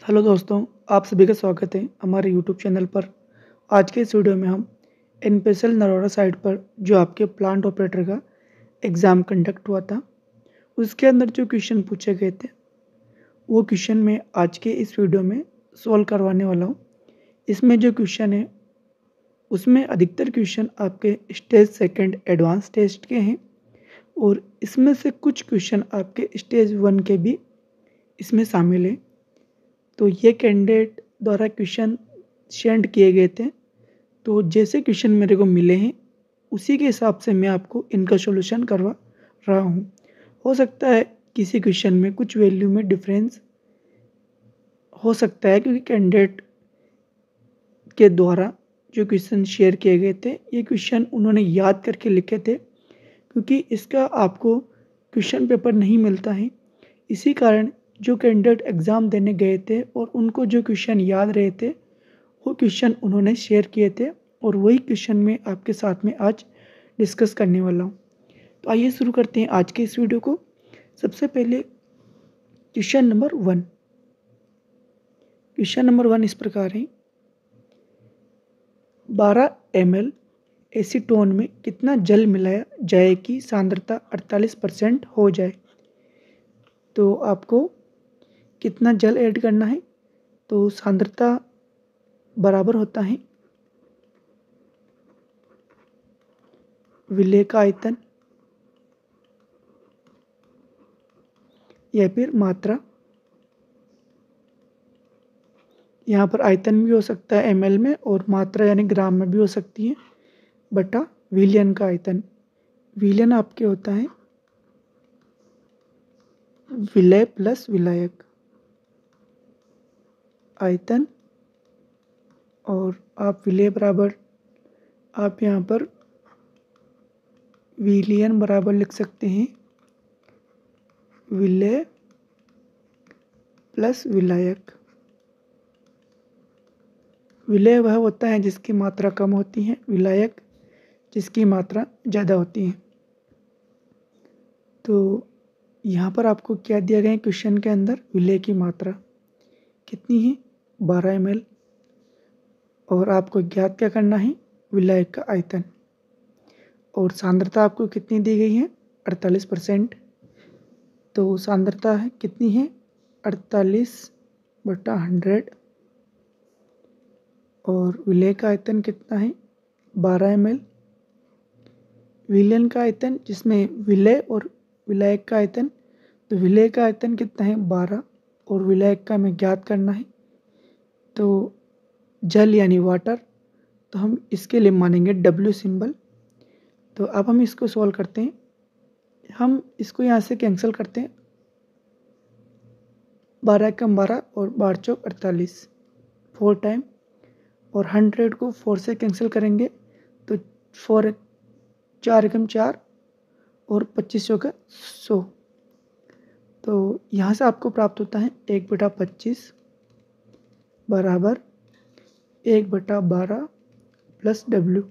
Hello दोस्तों, आप सभी का स्वागत है हमारे यूट्यूब चैनल पर। आज के इस वीडियो में हम एनपीएसएल नरोड़ा साइट पर जो आपके प्लांट ऑपरेटर का एग्ज़ाम कंडक्ट हुआ था, उसके अंदर जो क्वेश्चन पूछे गए थे वो क्वेश्चन मैं आज के इस वीडियो में सॉल्व करवाने वाला हूँ। इसमें जो क्वेश्चन है उसमें अधिकतर क्वेश्चन आपके स्टेज सेकंड एडवांस टेस्ट के हैं और इसमें से कुछ क्वेश्चन आपके स्टेज 1 के भी इसमें शामिल है। तो ये कैंडिडेट द्वारा क्वेश्चन सेंड किए गए थे, तो जैसे क्वेश्चन मेरे को मिले हैं उसी के हिसाब से मैं आपको इनका सॉल्यूशन करवा रहा हूँ। हो सकता है किसी क्वेश्चन में कुछ वैल्यू में डिफरेंस हो सकता है, क्योंकि कैंडिडेट के द्वारा जो क्वेश्चन शेयर किए गए थे ये क्वेश्चन उन्होंने याद करके लिखे थे, क्योंकि इसका आपको क्वेश्चन पेपर नहीं मिलता है। इसी कारण जो कैंडिडेट एग्ज़ाम देने गए थे और उनको जो क्वेश्चन याद रहे थे वो क्वेश्चन उन्होंने शेयर किए थे और वही क्वेश्चन मैं आपके साथ में आज डिस्कस करने वाला हूँ। तो आइए शुरू करते हैं आज के इस वीडियो को। सबसे पहले क्वेश्चन नंबर 1। क्वेश्चन नंबर 1 इस प्रकार है, 12 ml एसीटोन में कितना जल मिलाया जाए कि सांद्रता 48% हो जाए। तो आपको कितना जल ऐड करना है, तो सांद्रता बराबर होता है विलेय का आयतन या फिर मात्रा। यहाँ पर आयतन भी हो सकता है ml में और मात्रा यानी ग्राम में भी हो सकती है, बटा विलयन का आयतन। विलयन आपके होता है विलेय प्लस विलायक आयतन, और आप विलेय बराबर आप यहाँ पर विलयन बराबर लिख सकते हैं विलेय प्लस विलायक। विलेय वह होता है जिसकी मात्रा कम होती है, विलायक जिसकी मात्रा ज़्यादा होती है। तो यहाँ पर आपको क्या दिया गया है क्वेश्चन के अंदर, विलेय की मात्रा कितनी है 12 ml, और आपको ज्ञात क्या करना है विलायक का आयतन, और सांद्रता आपको कितनी दी गई है 48%। तो सांद्रता है कितनी है 48/100, और विलेय का आयतन कितना है 12 ml। विलयन का आयतन जिसमें विलेय और विलायक का आयतन, तो विलेय का आयतन कितना है 12 और विलायक का हमें ज्ञात करना है तो जल यानी वाटर, तो हम इसके लिए मानेंगे W सिंबल। तो अब हम इसको सॉल्व करते हैं, हम इसको यहाँ से कैंसिल करते हैं, 12 एकम 12 और 12 चौक 48 4 टाइम, और 100 को 4 से कैंसिल करेंगे तो 4 एकम 4 और 25 चौका 100। तो यहाँ से आपको प्राप्त होता है 1/25 बराबर 1/12 प्लस W।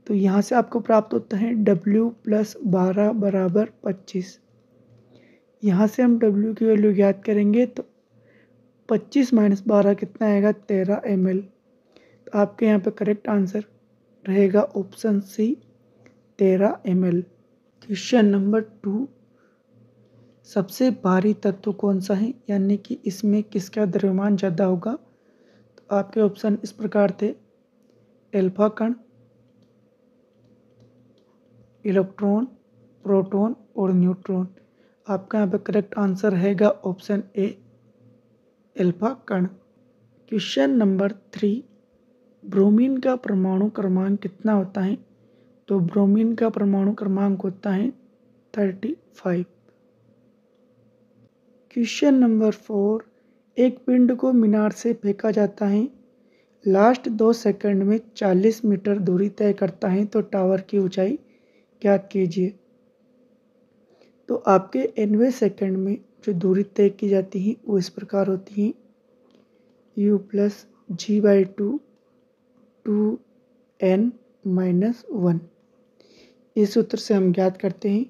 तो यहाँ से आपको प्राप्त होता है W प्लस 12 बराबर 25। यहाँ से हम W की वैल्यू ज्ञात करेंगे तो 25 माइनस 12 कितना आएगा 13 ml। तो आपके यहाँ पे करेक्ट आंसर रहेगा option C 13 ml। Question number 2, सबसे भारी तत्व कौन सा है, यानी कि इसमें किसका द्रव्यमान ज़्यादा होगा। तो आपके ऑप्शन इस प्रकार थे, एल्फा कण, इलेक्ट्रॉन, प्रोटॉन और न्यूट्रॉन। आपका यहाँ पे करेक्ट आंसर रहेगा ऑप्शन ए एल्फा कण। क्वेश्चन नंबर 3, ब्रोमीन का परमाणु क्रमांक कितना होता है। तो ब्रोमीन का परमाणु क्रमांक होता है 35। क्वेश्चन नंबर 4, एक पिंड को मीनार से फेंका जाता है, लास्ट 2 सेकंड में 40 मीटर दूरी तय करता है, तो टावर की ऊंचाई ज्ञात कीजिए। तो आपके 90 सेकंड में जो दूरी तय की जाती है वो इस प्रकार होती है, u प्लस g/2 2n-1। इस सूत्र से हम ज्ञात करते हैं।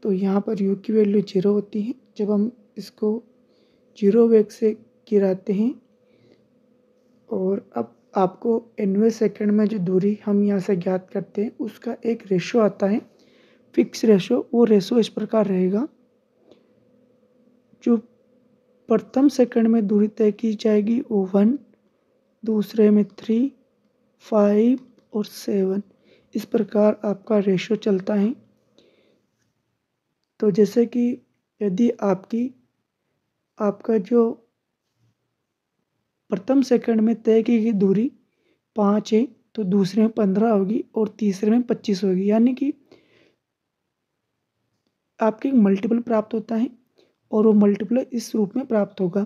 तो यहाँ पर u की वैल्यू 0 होती है, जब हम इसको 0 वेग से गिराते हैं और अब आपको 90 सेकंड में जो दूरी हम यहाँ से ज्ञात करते हैं उसका एक रेशो आता है, फिक्स रेशो। वो रेशो इस प्रकार रहेगा, जो प्रथम सेकंड में दूरी तय की जाएगी वो 1, दूसरे में 3, 5 और 7, इस प्रकार आपका रेशो चलता है। तो जैसे कि यदि आपका जो प्रथम सेकंड में तय की गई दूरी 5 है तो दूसरे में 15 होगी और तीसरे में 25 होगी, यानी कि आपके मल्टीपल प्राप्त होता है और वो मल्टीपल इस रूप में प्राप्त होगा।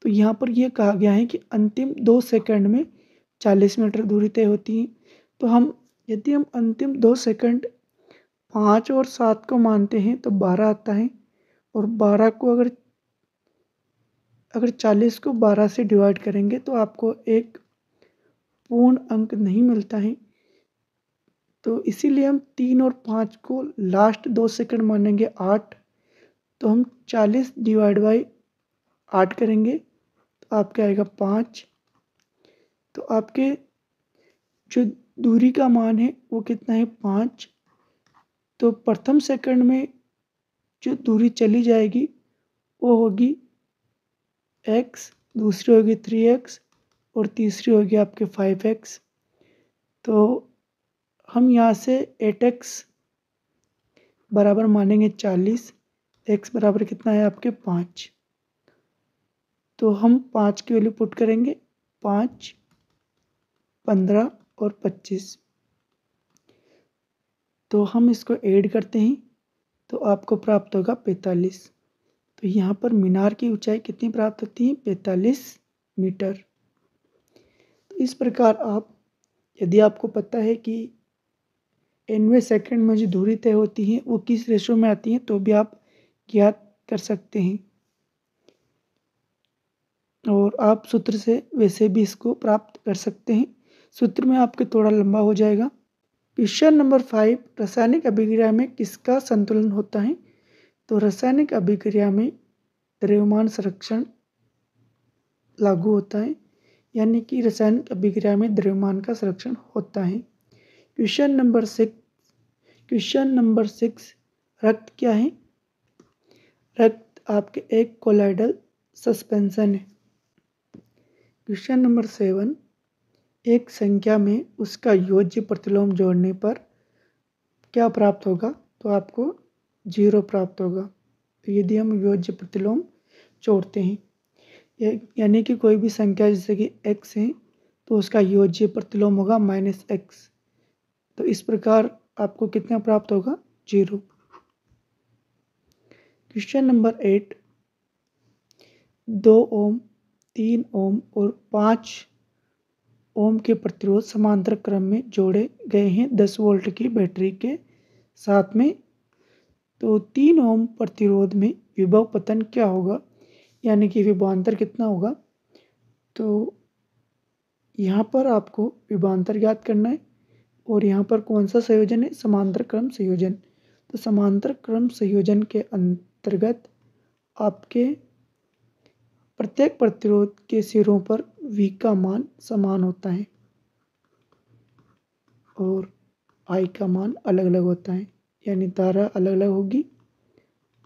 तो यहाँ पर यह कहा गया है कि अंतिम 2 सेकंड में 40 मीटर दूरी तय होती है। तो यदि हम अंतिम 2 सेकंड 5 और 7 को मानते हैं तो 12 आता है, और 12 को अगर 40 को 12 से डिवाइड करेंगे तो आपको एक पूर्ण अंक नहीं मिलता है। तो इसीलिए हम 3 और 5 को लास्ट 2 सेकंड मानेंगे 8, तो हम 40 डिवाइड बाई 8 करेंगे तो आपका आएगा 5। तो आपके जो दूरी का मान है वो कितना है 5। तो प्रथम सेकंड में जो दूरी चली जाएगी वो होगी x, दूसरी होगी 3x और तीसरी होगी आपके 5x। तो हम यहाँ से 8x बराबर मानेंगे 40, x बराबर कितना है आपके 5। तो हम 5 की वैल्यू पुट करेंगे, 5, 15 और 25। तो हम इसको ऐड करते हैं तो आपको प्राप्त होगा 45। तो यहाँ पर मीनार की ऊंचाई कितनी प्राप्त होती है 45 मीटर। तो इस प्रकार यदि आपको पता है कि 90 सेकंड में जो दूरी तय होती है वो किस रेशो में आती है तो भी आप ज्ञात कर सकते हैं, और आप सूत्र से वैसे भी इसको प्राप्त कर सकते हैं। सूत्र में आपके थोड़ा लंबा हो जाएगा। क्वेश्चन नंबर 5, रासायनिक अभिक्रिया में किसका संतुलन होता है? तो रासायनिक अभिक्रिया में द्रव्यमान संरक्षण लागू होता है, यानी कि रासायनिक अभिक्रिया में द्रव्यमान का संरक्षण होता है। क्वेश्चन नंबर 6, रक्त क्या है? रक्त आपके एक कोलाइडल सस्पेंशन है। क्वेश्चन नंबर 7, एक संख्या में उसका योज्य प्रतिलोम जोड़ने पर क्या प्राप्त होगा? तो आपको 0 प्राप्त होगा। तो यदि हम योज्य प्रतिलोम जोड़ते हैं, यानी कि कोई भी संख्या जैसे कि x है तो उसका योज्य प्रतिलोम होगा -x। तो इस प्रकार आपको कितना प्राप्त होगा? 0। क्वेश्चन नंबर 8, 2 ओम, 3 ओम और 5 ओम के प्रतिरोध समांतर क्रम में जोड़े गए हैं 10 वोल्ट की बैटरी के साथ में। तो 3 ओम प्रतिरोध में विभव पतन क्या होगा, यानी कि विभवांतर कितना होगा? तो यहाँ पर आपको विभवांतर ज्ञात करना है, और यहाँ पर कौन सा संयोजन है? समांतर क्रम संयोजन। तो समांतर क्रम संयोजन के अंतर्गत आपके प्रत्येक प्रतिरोध के सिरों पर V का मान समान होता है और I का मान अलग अलग होता है, यानी धारा अलग अलग होगी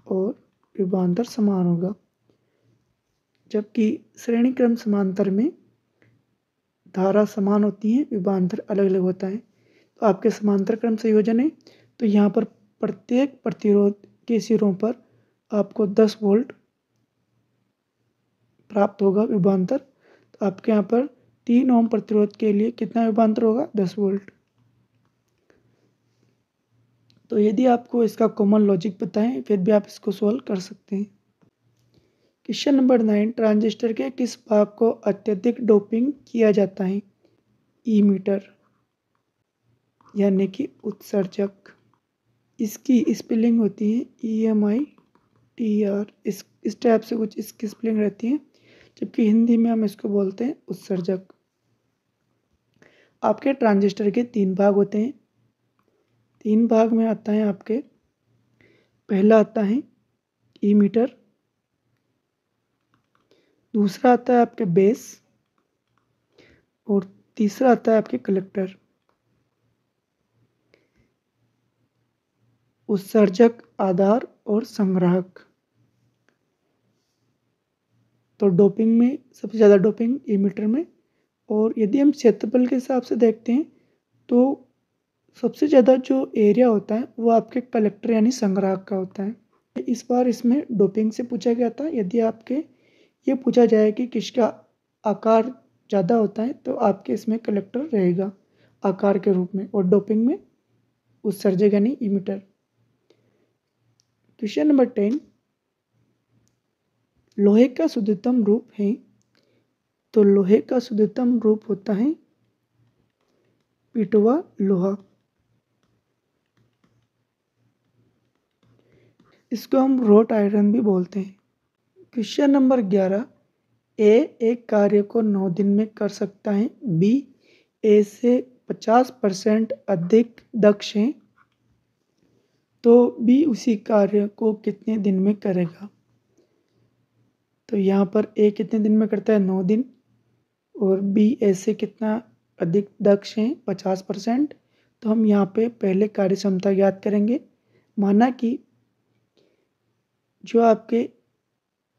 और विभवांतर समान होगा। जबकि श्रेणी क्रम समांतर में धारा समान होती है, विभवांतर अलग अलग होता है। तो आपके समांतर क्रम संयोजन है, तो यहाँ पर प्रत्येक प्रतिरोध के सिरों पर आपको 10 वोल्ट प्राप्त होगा विभवांतर। तो आपके यहाँ पर 3 ओम प्रतिरोध के लिए कितना विभवांतर होगा? 10 वोल्ट। तो यदि आपको इसका कॉमन लॉजिक पता है फिर भी आप इसको सॉल्व कर सकते हैं। क्वेश्चन नंबर 9, ट्रांजिस्टर के किस भाग को अत्यधिक डोपिंग किया जाता है? ईमीटर, यानी कि उत्सर्जक। इसकी स्पेलिंग होती है EMITR। इस टाइप से कुछ इसकी स्पेलिंग रहती है, जबकि हिंदी में हम इसको बोलते हैं उत्सर्जक। आपके ट्रांजिस्टर के 3 भाग होते हैं। 3 भाग में आता है आपके, पहला आता है ईमीटर, दूसरा आता है आपके बेस और तीसरा आता है आपके कलेक्टर। उत्सर्जक, आधार और संग्राहक। तो डोपिंग में सबसे ज़्यादा डोपिंग इमीटर में, और यदि हम क्षेत्रफल के हिसाब से देखते हैं तो सबसे ज़्यादा जो एरिया होता है वो आपके कलेक्टर यानी संग्राहक का होता है। इस बार इसमें डोपिंग से पूछा गया था। यदि आपके ये पूछा जाए कि किसका आकार ज़्यादा होता है तो आपके इसमें कलेक्टर रहेगा आकार के रूप में, और डोपिंग में उत्सर्जक यानी इमीटर। क्वेश्चन नंबर 10, लोहे का शुद्धतम रूप है। तो लोहे का शुद्धतम रूप होता है पिटवा लोहा। इसको हम रोट आयरन भी बोलते हैं। क्वेश्चन नंबर 11, ए एक कार्य को 9 दिन में कर सकता है, बी ए से 50% अधिक दक्ष है, तो बी उसी कार्य को कितने दिन में करेगा। तो यहाँ पर ए कितने दिन में करता है, 9 दिन, और बी ए से कितना अधिक दक्ष है, 50%। तो हम यहाँ पे पहले कार्य क्षमता ज्ञात करेंगे। माना कि जो आपके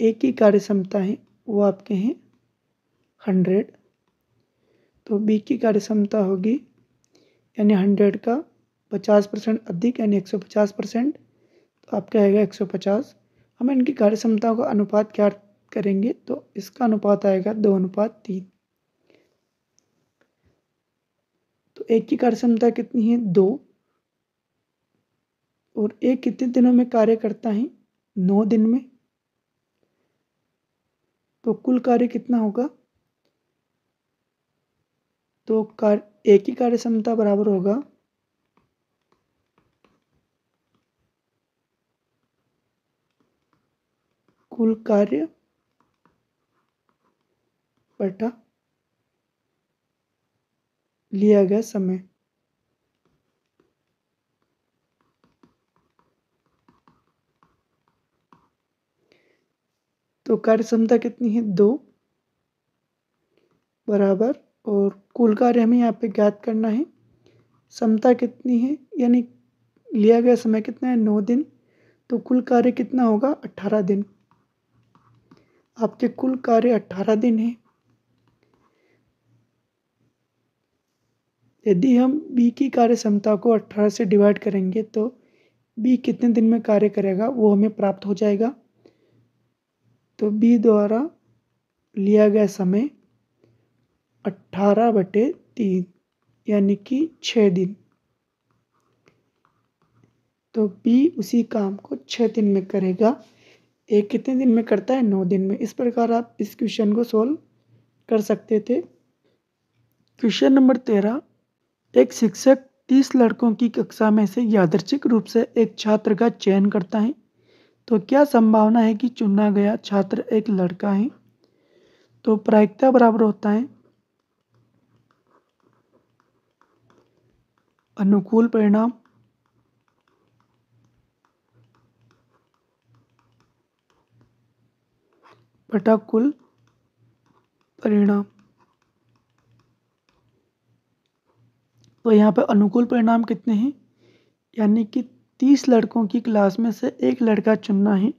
ए की कार्य क्षमता है वो आपके हैं 100, तो बी की कार्य क्षमता होगी यानी 100 का 50% अधिक यानी 150%, तो आपका आएगा 150। हम इनकी कार्य क्षमताओं का अनुपात क्या करेंगे, तो इसका अनुपात आएगा 2:3। तो एक की कार्य क्षमता कितनी है, 2, और एक कितने दिनों में कार्य करता है, 9 दिन में। तो कुल कार्य कितना होगा, तो एक ही कार्य क्षमता बराबर होगा कुल कार्य बटा लिया गया समय। तो कार्य क्षमता कितनी है, 2 बराबर, और कुल कार्य हमें यहाँ पे ज्ञात करना है। क्षमता कितनी है यानी लिया गया समय कितना है, 9 दिन, तो कुल कार्य कितना होगा, 18 दिन। आपके कुल कार्य 18 दिन है। यदि हम बी की कार्य क्षमता को 18 से डिवाइड करेंगे तो बी कितने दिन में कार्य करेगा वो हमें प्राप्त हो जाएगा। तो बी द्वारा लिया गया समय 18/3 यानी कि 6 दिन। तो बी उसी काम को 6 दिन में करेगा। ए कितने दिन में करता है, 9 दिन में। इस प्रकार आप इस क्वेश्चन को सॉल्व कर सकते थे। क्वेश्चन नंबर 13, एक शिक्षक 30 लड़कों की कक्षा में से यादृच्छिक रूप से एक छात्र का चयन करता है, तो क्या संभावना है कि चुना गया छात्र एक लड़का है। तो प्रायिकता बराबर होता है अनुकूल परिणाम बटा कुल परिणाम। तो यहाँ पे अनुकूल परिणाम कितने हैं, यानी कि 30 लड़कों की क्लास में से एक लड़का चुनना है,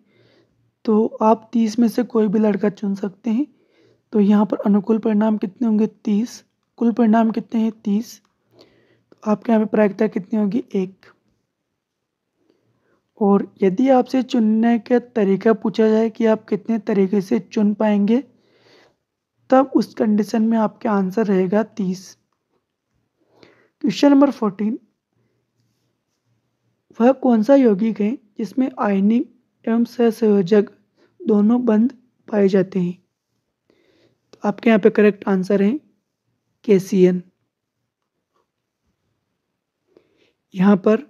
तो आप 30 में से कोई भी लड़का चुन सकते हैं। तो यहाँ पर अनुकूल परिणाम कितने होंगे, 30, कुल परिणाम कितने हैं, 30। तो आपके यहाँ पे प्रायिकता कितनी होगी, 1। और यदि आपसे चुनने का तरीका पूछा जाए कि आप कितने तरीके से चुन पाएंगे, तब उस कंडीशन में आपका आंसर रहेगा 30। क्वेश्चन नंबर 14, वह कौन सा यौगिक है जिसमें आयनिक एवं सहसंयोजक दोनों बंध पाए जाते हैं। तो आपके यहाँ पे करेक्ट आंसर है KCN। यहाँ पर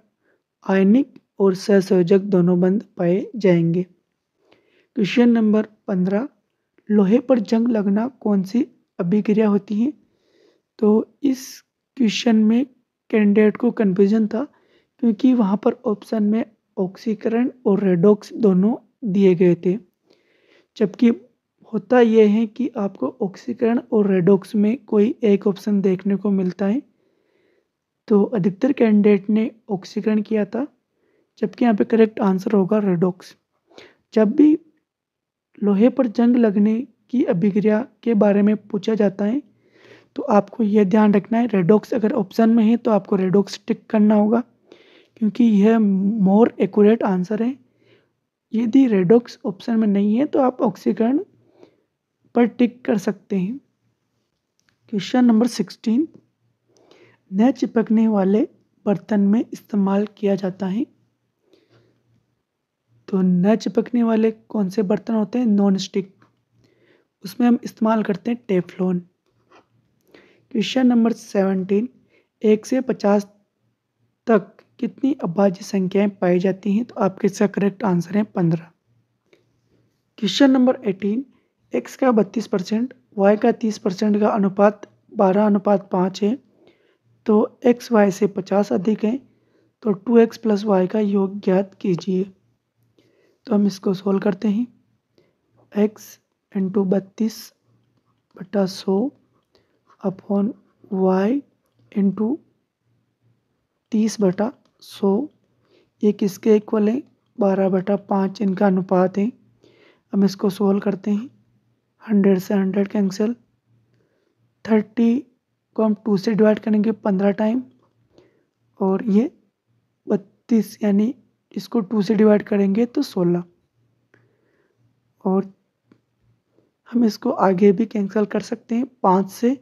आयनिक और सहसंयोजक दोनों बंध पाए जाएंगे। क्वेश्चन नंबर 15, लोहे पर जंग लगना कौन सी अभिक्रिया होती है। तो इस क्वेश्चन में कैंडिडेट को कन्फ्यूजन था, क्योंकि वहाँ पर ऑप्शन में ऑक्सीकरण और रेडॉक्स दोनों दिए गए थे, जबकि होता यह है कि आपको ऑक्सीकरण और रेडॉक्स में कोई एक ऑप्शन देखने को मिलता है। तो अधिकतर कैंडिडेट ने ऑक्सीकरण किया था, जबकि यहाँ पे करेक्ट आंसर होगा रेडॉक्स। जब भी लोहे पर जंग लगने की अभिक्रिया के बारे में पूछा जाता है तो आपको यह ध्यान रखना है, रेडॉक्स अगर ऑप्शन में है तो आपको रेडॉक्स टिक करना होगा, क्योंकि यह मोर एक्यूरेट आंसर है। यदि रेडॉक्स ऑप्शन में नहीं है तो आप ऑक्सीकरण पर टिक कर सकते हैं। क्वेश्चन नंबर 16, न चिपकने वाले बर्तन में इस्तेमाल किया जाता है। तो न चिपकने वाले कौन से बर्तन होते हैं? नॉन स्टिक, उसमें हम इस्तेमाल करते हैं टेफ्लॉन। क्वेश्चन नंबर 17, 1 से 50 तक कितनी अभाज्य संख्याएं पाई जाती हैं? तो आपके इसका करेक्ट आंसर है 15। क्वेश्चन नंबर 18, x का 32%, y का 30% का अनुपात 12:5 है, तो x y से 50 अधिक है, तो 2x + y का योग ज्ञात कीजिए। तो हम इसको सोल्व करते हैं। x × 32/100 अपॉन y × 30/100, ये किसके इक्वल है? 12/5 इनका अनुपात है। हम इसको सोल्व करते हैं। 100 से 100 कैंसिल, 30 को हम 2 से डिवाइड करेंगे 15 टाइम, और ये 32 यानी इसको 2 से डिवाइड करेंगे तो 16, और हम इसको आगे भी कैंसिल कर सकते हैं। 5 से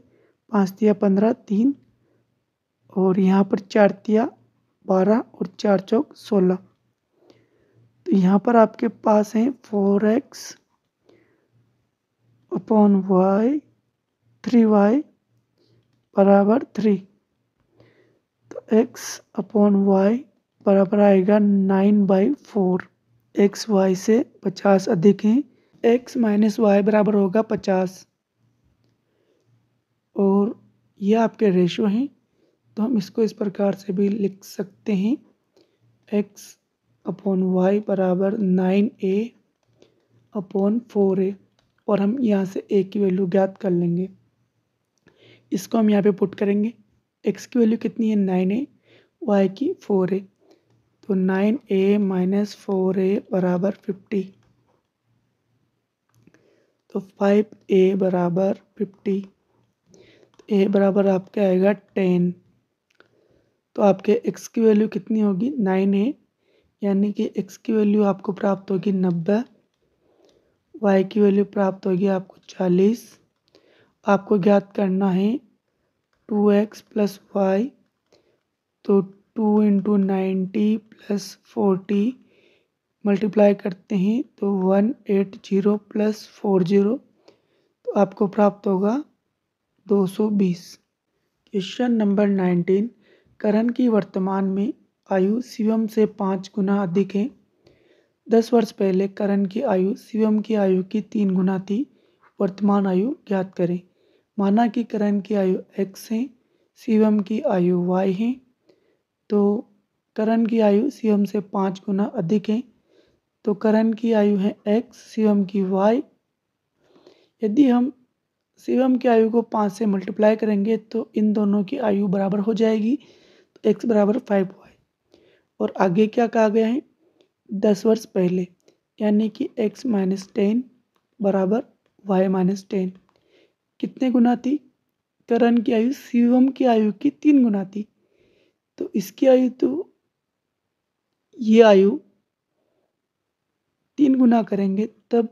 5 तिया 15, 3, और यहाँ पर 4 तिया 12 और 4 चौक 16। तो यहाँ पर आपके पास है 4x अपॉन y 3y बराबर 3। तो x अपॉन y बराबर आएगा 9/4। x y से 50 अधिक है, x - y बराबर होगा 50, और ये आपके रेशो हैं। तो हम इसको इस प्रकार से भी लिख सकते हैं, x अपॉन y बराबर 9a अपॉन 4a, और हम यहाँ से a की वैल्यू ज्ञात कर लेंगे। इसको हम यहाँ पे पुट करेंगे। x की वैल्यू कितनी है? 9a, y की 4a, तो 9a - 4a बराबर 50। तो 5a बराबर 50, तो a बराबर आपका आएगा 10। तो आपके x की वैल्यू कितनी होगी? 9a, यानी कि x की वैल्यू आपको प्राप्त होगी 90, y की वैल्यू प्राप्त होगी आपको 40। आपको ज्ञात करना है 2x + y, तो 2 × 90 + 40 मल्टीप्लाई करते हैं तो 180 + 40, तो आपको प्राप्त होगा 220। क्वेश्चन नंबर 19, करण की वर्तमान में आयु शिवम से 5 गुना अधिक है। 10 वर्ष पहले करण की आयु शिवम की आयु की 3 गुना थी। वर्तमान आयु ज्ञात करें। माना कि करण की आयु x है, शिवम की आयु y है, तो करण की आयु शिवम से 5 गुना अधिक है, तो करण की आयु है x, शिवम की y। यदि हम शिवम की आयु को 5 से मल्टीप्लाई करेंगे तो इन दोनों की आयु बराबर हो जाएगी, तो x बराबर 5y। और आगे क्या कहा गया है? 10 वर्ष पहले, यानी कि x - 10 बराबर y - 10। कितने गुना थी? करण की आयु शिवम की आयु की 3 गुना थी, तो इसकी आयु तो ये आयु 3 गुना करेंगे तब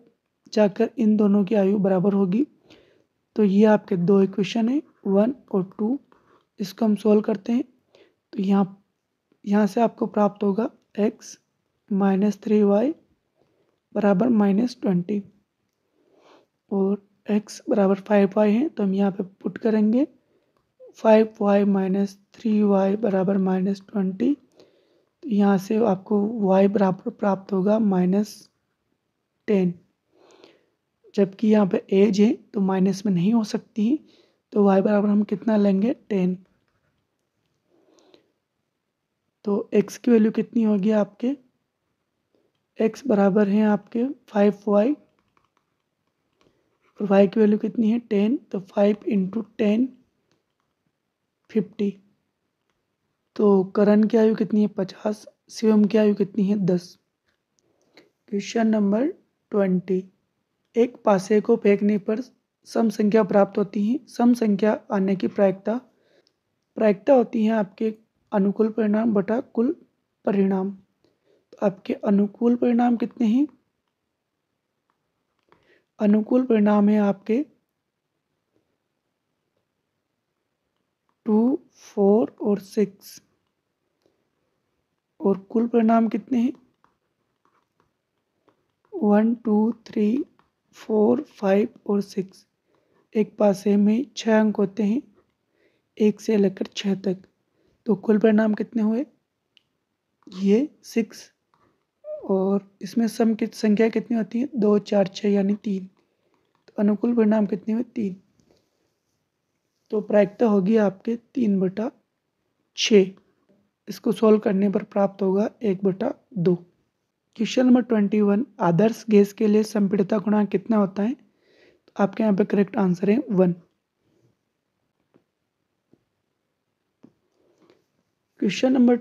जाकर इन दोनों की आयु बराबर होगी। तो ये आपके दो इक्वेशन है, 1 और 2। इसको हम सोल्व करते हैं तो यहाँ से आपको प्राप्त होगा x - 3y बराबर -20, और x बराबर 5y है, तो हम यहाँ पे पुट करेंगे 5y - 3y बराबर -20। तो यहाँ से आपको y बराबर प्राप्त होगा -10, जबकि यहाँ पे एज है तो माइनस में नहीं हो सकती है, तो y बराबर हम कितना लेंगे? 10। तो x की वैल्यू कितनी होगी आपके? x बराबर है आपके 5y और y की वैल्यू कितनी है 10, तो 5 इंटू 10 50। तो करण की आयु कितनी है 50, शिवम की आयु कितनी है 10। क्वेश्चन नंबर 20, एक पासे को फेंकने पर सम संख्या प्राप्त होती है। सम संख्या आने की प्रायिकता होती है आपके अनुकूल परिणाम बटा कुल परिणाम। तो आपके अनुकूल परिणाम कितने हैं? अनुकूल परिणाम है आपके 2, 4 और 6। और कुल परिणाम कितने हैं? 1, 2, 3, 4, 5 और 6। एक पासे में 6 अंक होते हैं, 1 से लेकर 6 तक। तो कुल परिणाम कितने हुए? ये 6। और इसमें सम की संख्या कितनी होती है? 2, 4, 6 यानी 3। तो अनुकूल परिणाम कितने हुए? 3। तो प्रायिकता होगी आपके 3/6। इसको सॉल्व करने पर प्राप्त होगा 1/2। क्वेश्चन नंबर 21, आदर्श गैस के लिए संपीड़ितता गुणांक कितना होता है? तो आपके यहाँ पे करेक्ट आंसर है 1। क्वेश्चन नंबर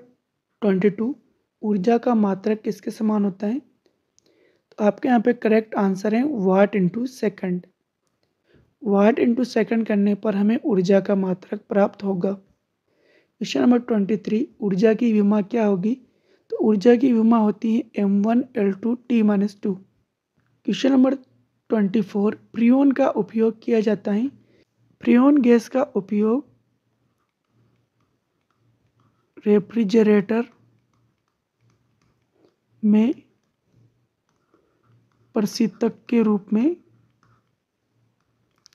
22, ऊर्जा का मात्रक किसके समान होता है? तो आपके यहाँ पे करेक्ट आंसर है वाट इंटू सेकेंड। वाट इंटू सेकेंड करने पर हमें ऊर्जा का मात्रक प्राप्त होगा। क्वेश्चन नंबर 23, ऊर्जा की विमा क्या होगी? तो ऊर्जा की विमा होती है m1L2T-2। क्वेश्चन नंबर 24, फ्रीऑन का उपयोग किया जाता है। फ्रीऑन गैस का उपयोग रेफ्रिजरेटर में प्रशीतक के रूप में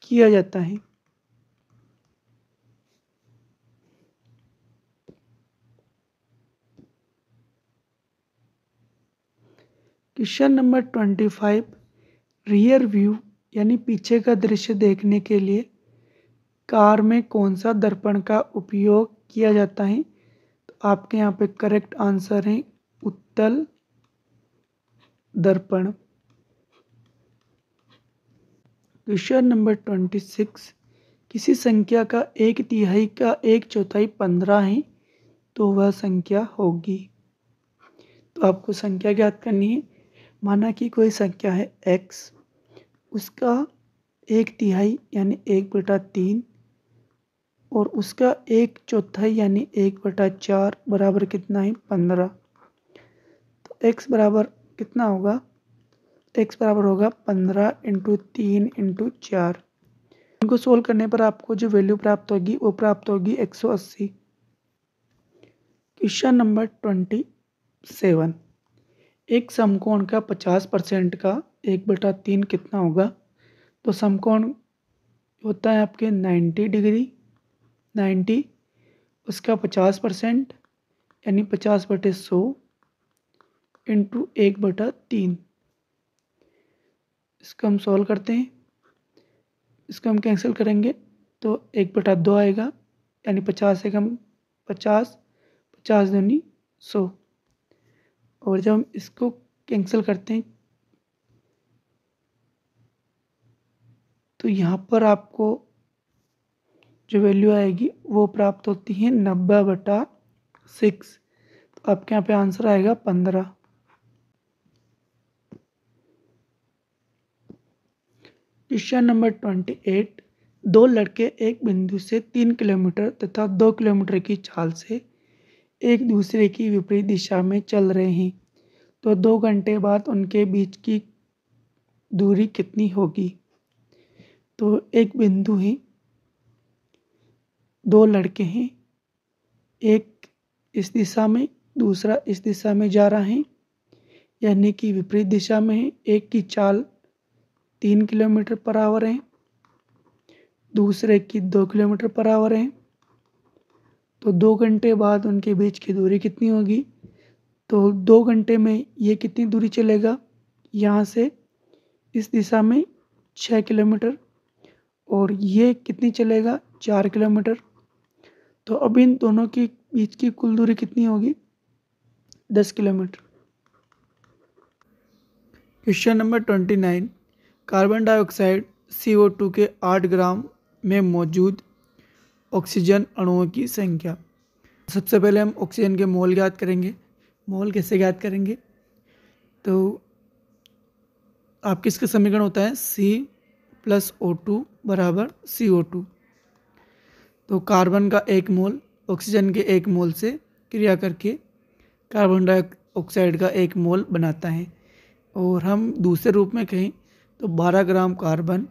किया जाता है। क्वेश्चन नंबर 25, रियर व्यू यानी पीछे का दृश्य देखने के लिए कार में कौन सा दर्पण का उपयोग किया जाता है? तो आपके यहाँ पे करेक्ट आंसर है उत्तल दर्पण। क्वेश्चन नंबर 26, किसी संख्या का 1/3 का 1/4 15 है, तो वह संख्या होगी। तो आपको संख्या ज्ञात करनी है। माना कि कोई संख्या है x, उसका 1/3 यानी 1/3 और उसका 1/4 यानी 1/4 बराबर कितना है 15। तो x बराबर कितना होगा? x बराबर होगा 15 इंटू 3 इंटू 4। इनको सोल्व करने पर आपको जो वैल्यू प्राप्त होगी वो प्राप्त होगी 180। क्वेश्चन नंबर 27, एक समकोण का 50% का 1/3 कितना होगा? तो समकोण होता है आपके 90 डिग्री, 90 उसका 50% यानी 50/100 इंटू 1/3। इसको हम सॉल्व करते हैं। इसको हम कैंसिल करेंगे तो 1/2 आएगा, यानी 50 से कम 50, 50 दूनी 100। और जब हम इसको कैंसिल करते हैं तो यहाँ पर आपको जो वैल्यू आएगी वो प्राप्त होती है 90/6। तो आपके यहाँ पे आंसर आएगा 15। क्वेश्चन नंबर 28, दो लड़के एक बिंदु से 3 किलोमीटर तथा 2 किलोमीटर की चाल से एक दूसरे की विपरीत दिशा में चल रहे हैं, तो 2 घंटे बाद उनके बीच की दूरी कितनी होगी? तो एक बिंदु है, दो लड़के हैं, एक इस दिशा में दूसरा इस दिशा में जा रहा है, यानी कि विपरीत दिशा में है। एक की चाल 3 किलोमीटर पर आवर है, दूसरे की 2 किलोमीटर पर आवर है। तो 2 घंटे बाद उनके बीच की दूरी कितनी होगी? तो 2 घंटे में ये कितनी दूरी चलेगा? यहाँ से इस दिशा में 6 किलोमीटर और ये कितनी चलेगा? 4 किलोमीटर। तो अब इन दोनों के बीच की कुल दूरी कितनी होगी? 10 kilometre. Question number 29, carbon dioxide CO2 के 8 ग्राम में मौजूद ऑक्सीजन अणुओं की संख्या। सबसे पहले हम ऑक्सीजन के मोल ज्ञात करेंगे। मोल कैसे ज्ञात करेंगे? तो आपके इसका समीकरण होता है C+O2 बराबर CO2। तो कार्बन का 1 मोल ऑक्सीजन के 1 मोल से क्रिया करके कार्बन डाइऑक्साइड का 1 मोल बनाता है। और हम दूसरे रूप में कहें तो 12 ग्राम कार्बन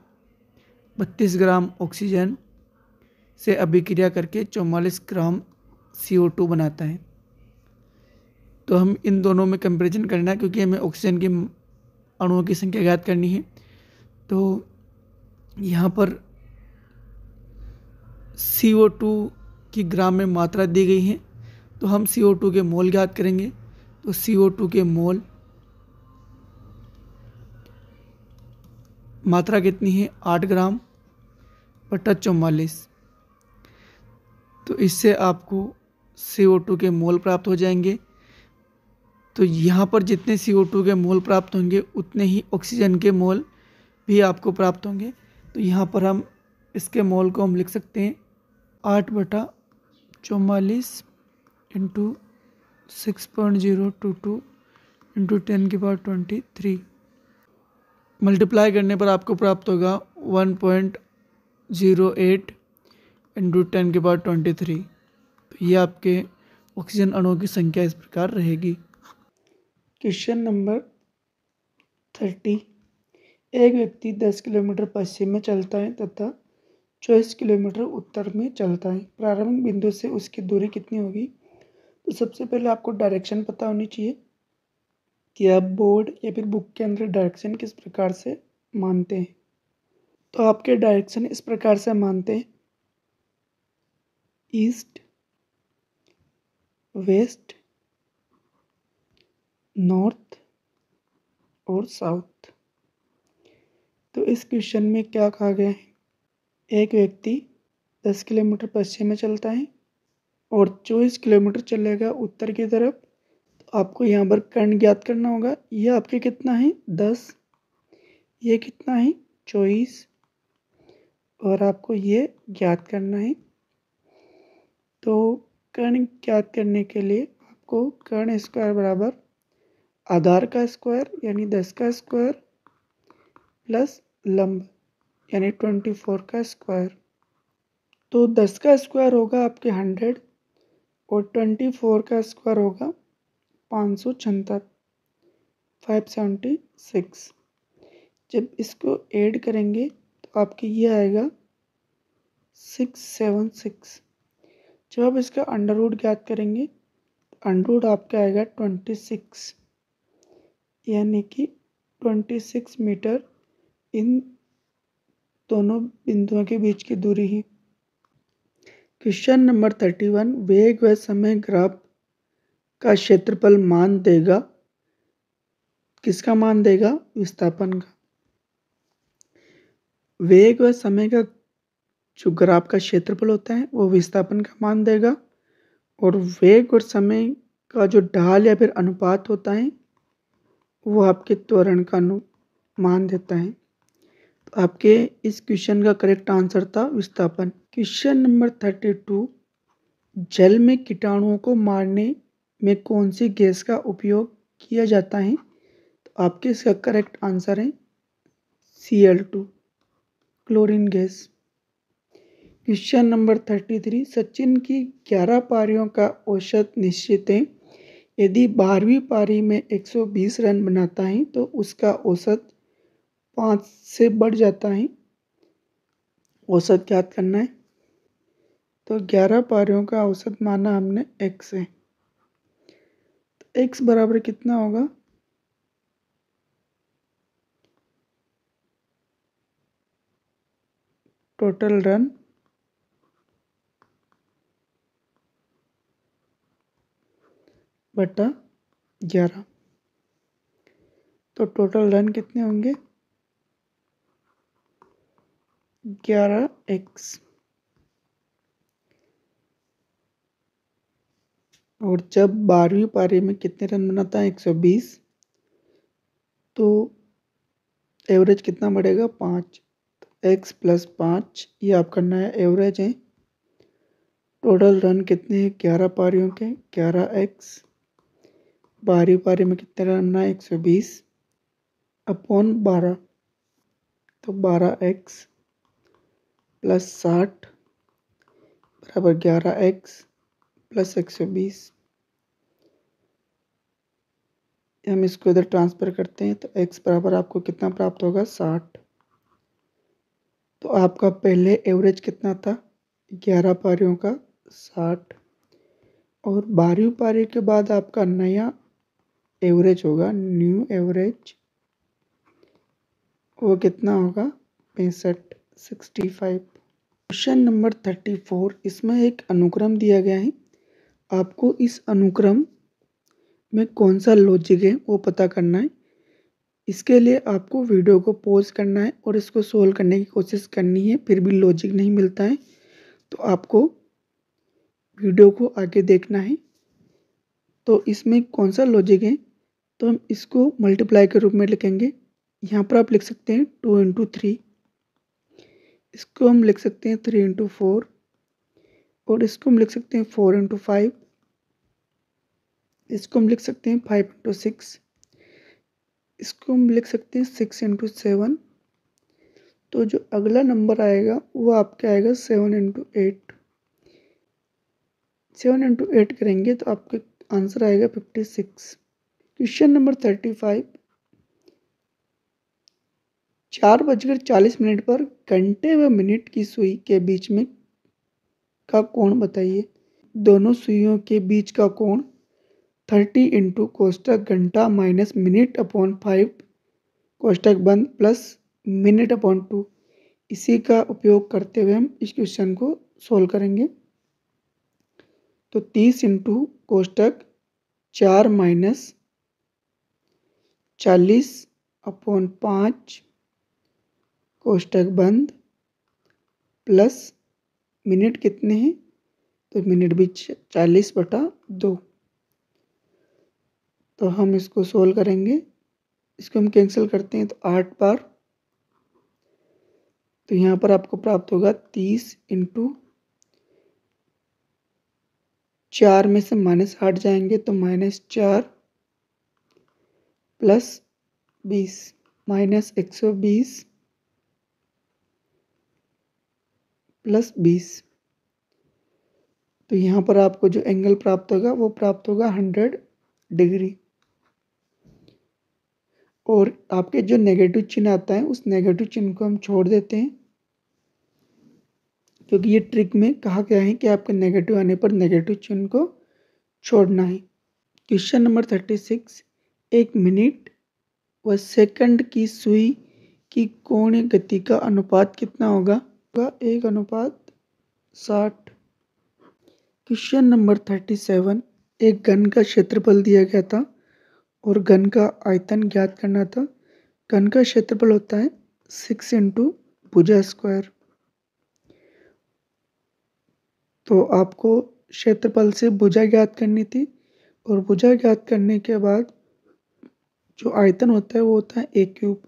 32 ग्राम ऑक्सीजन से अभिक्रिया करके 44 ग्राम CO2 बनाता है। तो हम इन दोनों में कंपैरिजन करना है क्योंकि हमें ऑक्सीजन की अणुओं की संख्या ज्ञात करनी है। तो यहाँ पर CO2 की ग्राम में मात्रा दी गई है, तो हम CO2 के मोल ज्ञात करेंगे। तो CO2 के मोल मात्रा कितनी है? 8 ग्राम बटा 44। तो इससे आपको CO2 के मोल प्राप्त हो जाएंगे। तो यहाँ पर जितने CO2 के मोल प्राप्त होंगे उतने ही ऑक्सीजन के मोल भी आपको प्राप्त होंगे। तो यहाँ पर हम इसके मोल को हम लिख सकते हैं 8/44 इंटू 6.022 इंटू 10⁻23। मल्टीप्लाई करने पर आपको प्राप्त होगा 1.08 इंटू 10⁻23। तो ये आपके ऑक्सीजन अणुओं की संख्या इस प्रकार रहेगी। Question number 30। एक व्यक्ति 10 किलोमीटर पश्चिम में चलता है तथा 24 किलोमीटर उत्तर में चलता है। प्रारंभिक बिंदु से उसकी दूरी कितनी होगी? तो सबसे पहले आपको डायरेक्शन पता होनी चाहिए कि आप बोर्ड या फिर बुक के अंदर डायरेक्शन किस प्रकार से मानते हैं। तो आपके डायरेक्शन इस प्रकार से मानते हैं: ईस्ट, वेस्ट, नॉर्थ और साउथ। तो इस क्वेश्चन में क्या कहा गया है? एक व्यक्ति 10 किलोमीटर पश्चिम में चलता है और 24 किलोमीटर चलेगा उत्तर की तरफ। तो आपको यहाँ पर कर्ण ज्ञात करना होगा। ये आपके कितना है? 10। ये कितना है? 24। और आपको ये ज्ञात करना है। तो कर्ण ज्ञात करने के लिए आपको कर्ण स्क्वायर बराबर आधार का स्क्वायर यानी 10 का स्क्वायर प्लस लंब यानी 24 का स्क्वायर। तो 10 का स्क्वायर होगा आपके 100 और 24 का स्क्वायर होगा 576 576। जब इसको ऐड करेंगे तो आपके ये आएगा 676। जब आप इसका अंडर रूट ज्ञात करेंगे तो अंडर रूट आपका आएगा 26 यानी कि 26 मीटर इन दोनों बिंदुओं के बीच की दूरी है। Question number 31। वेग व समय ग्राफ का क्षेत्रफल मान देगा। किसका मान देगा? विस्थापन का। वेग व समय का जो ग्राफ का क्षेत्रफल होता है वो विस्थापन का मान देगा, और वेग और समय का जो ढाल या फिर अनुपात होता है वो आपके त्वरण का मान देता है। तो आपके इस क्वेश्चन का करेक्ट आंसर था विस्थापन। Question number 32। जल में कीटाणुओं को मारने में कौन सी गैस का उपयोग किया जाता है? तो आपके इसका करेक्ट आंसर है Cl2 chlorine gas. Question number 33। Sachin की 11 पारियों का औसत निश्चित है। यदि 12वीं पारी में 120 रन बनाता है तो उसका औसत 5 से बढ़ जाता है। औसत ज्ञात करना है। तो 11 पारियों का औसत माना हमने x है। तो x बराबर कितना होगा? टोटल रन बटा 11। तो टोटल रन कितने होंगे? 11x। और जब 12वीं पारी में कितने रन बनाता है? 120। तो एवरेज कितना बढ़ेगा? 5। x प्लस 5, ये आपका नया एवरेज है। टोटल रन कितने हैं 11 पारियों के, 11x। 12वीं पारी में कितने रन बनाए 120 अपॉन 12, तो 12x प्लस 60 बराबर 11x प्लस 120। हम इसको इधर ट्रांसफर करते हैं तो x बराबर आपको कितना प्राप्त होगा 60। तो आपका पहले एवरेज कितना था 11 पारियों का 60, और 12वीं पारी के बाद आपका नया एवरेज होगा, न्यू एवरेज, वो कितना होगा 65। क्वेश्चन नंबर 34, इसमें एक अनुक्रम दिया गया है। आपको इस अनुक्रम में कौन सा लॉजिक है वो पता करना है। इसके लिए आपको वीडियो को पॉज करना है और इसको सोल्व करने की कोशिश करनी है। फिर भी लॉजिक नहीं मिलता है तो आपको वीडियो को आगे देखना है। तो इसमें कौन सा लॉजिक है, तो हम इसको मल्टीप्लाई के रूप में लिखेंगे। यहाँ पर आप लिख सकते हैं 2 इंटू 3, इसको हम लिख सकते हैं 3 इंटू 4, और इसको हम लिख सकते हैं 4 इंटू 5, इसको हम लिख सकते हैं 5 इंटू 6, इसको हम लिख सकते हैं 6 इंटू 7। तो जो अगला नंबर आएगा वो आपका आएगा 7 इंटू 8। 7 इंटू 8 करेंगे तो आपका आंसर आएगा 56। क्वेश्चन नंबर 35, 4:40 पर घंटे व मिनट की सुई के बीच में का कोण बताइए। दोनों सुइयों के बीच का कोण 30 इंटू कोष्टक घंटा माइनस मिनट अपॉन 5 कोष्टक बंद प्लस मिनट अपॉन 2, इसी का उपयोग करते हुए हम इस क्वेश्चन को सोल्व करेंगे। तो 30 इंटू कोष्टक 4 माइनस 40 अपॉन 5 कोष्टक बंद प्लस मिनट कितने हैं, तो मिनट भी 40/2। तो हम इसको सोल्व करेंगे, इसको हम कैंसिल करते हैं तो 8 बार, तो यहाँ पर आपको प्राप्त होगा 30 इंटू 4 में से माइनस 8 जाएंगे तो -4 प्लस 20 माइनस 120 प्लस 20। तो यहाँ पर आपको जो एंगल प्राप्त होगा वो प्राप्त होगा 100 डिग्री। और आपके जो नेगेटिव चिन्ह आता है उस नेगेटिव चिन्ह को हम छोड़ देते हैं, क्योंकि ये ट्रिक में कहा गया है कि आपके नेगेटिव आने पर नेगेटिव चिन्ह को छोड़ना है। क्वेश्चन नंबर 36, 1 मिनट व सेकंड की सुई की कोणीय गति का अनुपात कितना होगा 1:60। क्वेश्चन नंबर 37, एक घन का क्षेत्रफल दिया गया था और घन का आयतन ज्ञात करना था। घन का क्षेत्रफल होता है 6 इंटू भुजा स्क्वायर। तो आपको क्षेत्रफल से भुजा ज्ञात करनी थी, और भुजा ज्ञात करने के बाद जो आयतन होता है वो होता है a क्यूब।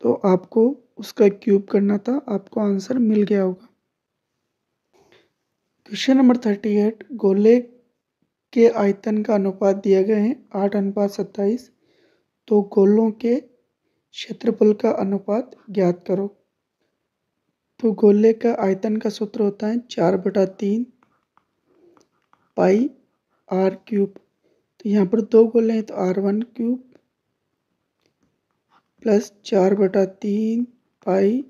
तो आपको उसका क्यूब करना था, आपको आंसर मिल गया होगा। क्वेश्चन नंबर 38, गोले के आयतन का अनुपात दिया गया है 8:27। तो गोलों के क्षेत्रफल का अनुपात ज्ञात करो। तो गोले का आयतन का सूत्र होता है 4/3 पाई आर क्यूब। तो यहाँ पर दो गोले हैं तो r1 cube plus 4/3 pi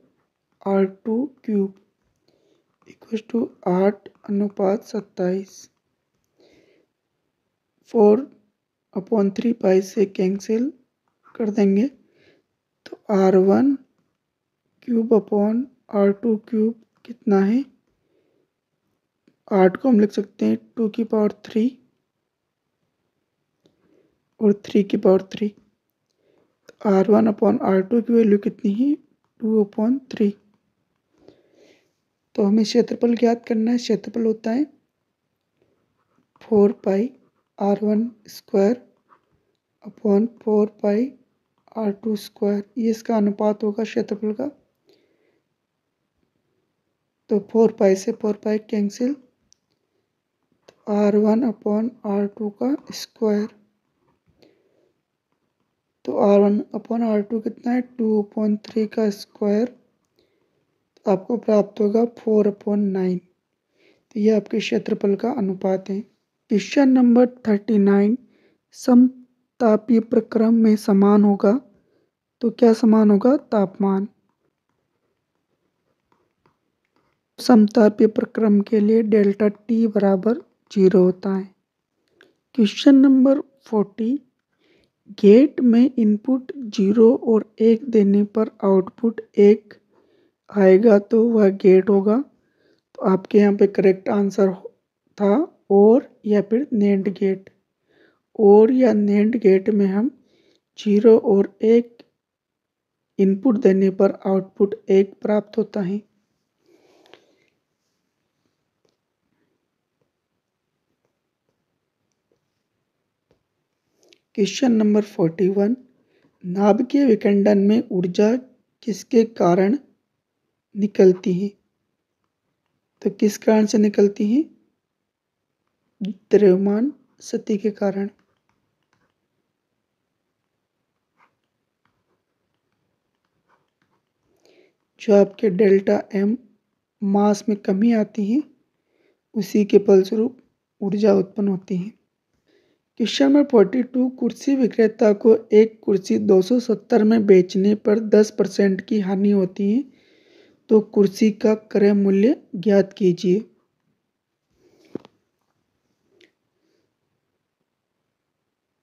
r2 cube equal to 8:27। 4/3 पाई से कैंसिल कर देंगे तो r1 cube upon r2 cube कितना है, 8 को हम लिख सकते हैं 2 की पावर 3 और 3 की पावर 3। तो r1 अपॉन r2 की वैल्यू कितनी है 2/3। तो हमें क्षेत्रफल ज्ञात करना है। क्षेत्रफल होता है 4 पाई r1 स्क्वायर अपॉन 4 पाई r2 स्क्वायर, ये इसका अनुपात होगा क्षेत्रफल का। तो 4 पाई से 4 पाई कैंसिल, R1/R2 का स्क्वायर। तो R1/R2 कितना है, 2/3 का स्क्वायर। तो आपको प्राप्त होगा 4/9। तो ये आपके क्षेत्रफल का अनुपात है। क्वेश्चन नंबर 39, समतापीय प्रक्रम में समान होगा। तो क्या समान होगा, तापमान। समतापीय प्रक्रम के लिए डेल्टा T बराबर 0 होता है। क्वेश्चन नंबर 40, गेट में इनपुट 0 और 1 देने पर आउटपुट 1 आएगा तो वह गेट होगा। तो आपके यहाँ पे करेक्ट आंसर था और या फिर नेंड गेट। और या नेंड गेट में हम 0 और 1 इनपुट देने पर आउटपुट 1 प्राप्त होता है। क्वेश्चन नंबर 41, नाभिकीय विखंडन में ऊर्जा किसके कारण निकलती है। तो किस कारण से निकलती है, द्रव्यमान स्थिति के कारण। जो आपके डेल्टा M मास में कमी आती है, उसी के फलस्वरूप ऊर्जा उत्पन्न होती है। क्वेश्चन नंबर 42, कुर्सी विक्रेता को एक कुर्सी 270 में बेचने पर 10% की हानि होती है। तो कुर्सी का क्रय मूल्य ज्ञात कीजिए।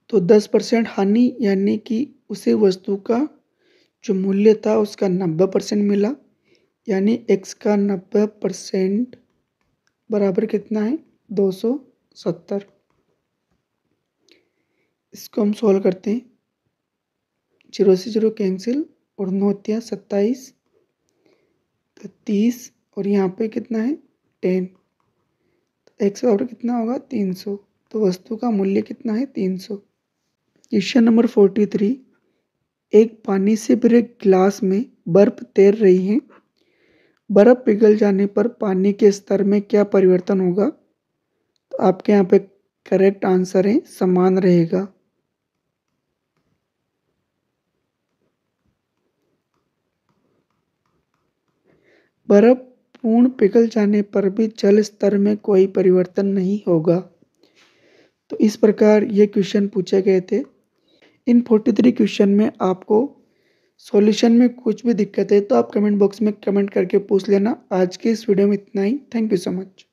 तो 10% हानि यानी कि उसे वस्तु का जो मूल्य था उसका 90% मिला, यानी x का 90% बराबर कितना है, 270। इसको हम सॉल्व करते हैं। 0 से 0 कैंसिल और 9×27, तो 30, और यहाँ पे कितना है, 10। तो x बराबर कितना होगा, 300। तो वस्तु का मूल्य कितना है, 300। क्वेश्चन नंबर 43, एक पानी से भरे गिलास में बर्फ तैर रही है। बर्फ पिघल जाने पर पानी के स्तर में क्या परिवर्तन होगा। तो आपके यहाँ पे करेक्ट आंसर है, समान रहेगा। बर्फ पूर्ण पिघल जाने पर भी जल स्तर में कोई परिवर्तन नहीं होगा। तो इस प्रकार ये क्वेश्चन पूछे गए थे। इन 43 क्वेश्चन में आपको सॉल्यूशन में कुछ भी दिक्कत है तो आप कमेंट बॉक्स में कमेंट करके पूछ लेना। आज के इस वीडियो में इतना ही। Thank you so much.